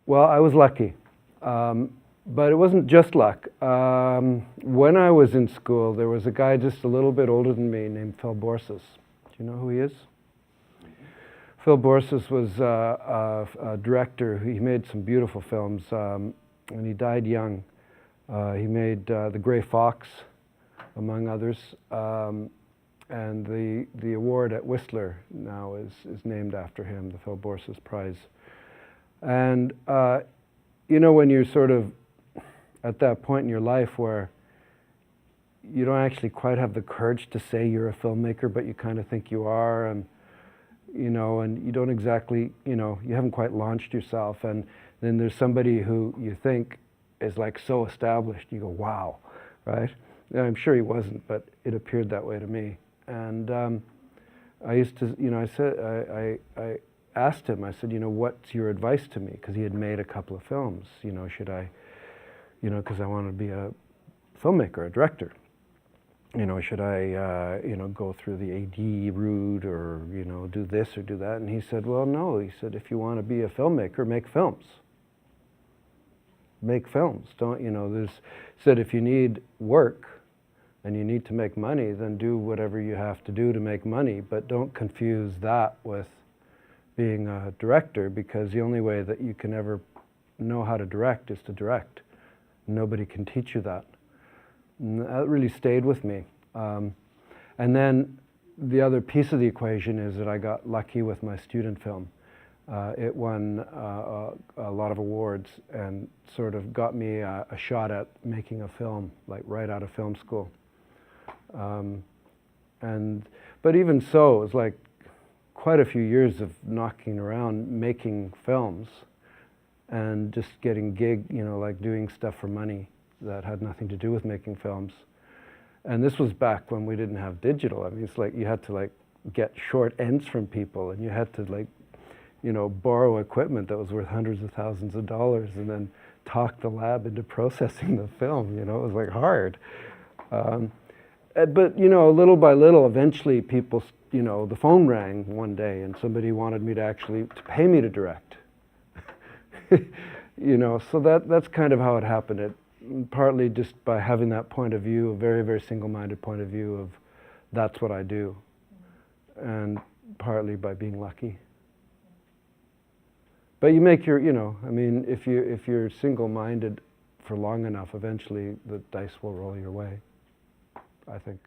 Well, I was lucky, but it wasn't just luck. When I was in school, there was a guy just a little bit older than me named Phil Borsis. Do you know who he is? Phil Borsis was a director. He made some beautiful films, and he died young. He made The Grey Fox, among others, and the award at Whistler now is named after him, the Phil Borsis Prize. And you know, when you're sort of at that point in your life where you don't actually quite have the courage to say you're a filmmaker, but you kind of think you are, and you know, and you don't exactly, you know, you haven't quite launched yourself, and then there's somebody who you think is like so established, you go, wow, right? And I'm sure he wasn't, but it appeared that way to me. And I used to, you know, I asked him, I said, you know, what's your advice to me? Because he had made a couple of films, you know, should I, you know, because I wanted to be a filmmaker, a director. You know, should I, you know, go through the AD route, or, you know, do this or do that? And he said, well, no. He said, if you want to be a filmmaker, make films. Make films. Don't, you know, there's, said if you need work and you need to make money, then do whatever you have to do to make money, but don't confuse that with being a director, because the only way that you can ever know how to direct is to direct. Nobody can teach you that. And that really stayed with me. And then the other piece of the equation is that I got lucky with my student film. It won a lot of awards and sort of got me a shot at making a film, like right out of film school. But even so, it was like quite a few years of knocking around making films and just getting you know, like doing stuff for money that had nothing to do with making films. And this was back when we didn't have digital. I mean, it's like you had to like get short ends from people, and you had to like, you know, borrow equipment that was worth hundreds of thousands of dollars and then talk the lab into processing the film, you know, it was like hard. But, you know, little by little, eventually people, you know, the phone rang one day and somebody wanted me to actually pay me to direct. You know, so that's kind of how it happened. It partly just by having that point of view, a very, very single-minded point of view of that's what I do, and partly by being lucky. But you make your, you know, I mean, if you're single-minded for long enough, eventually the dice will roll your way, I think.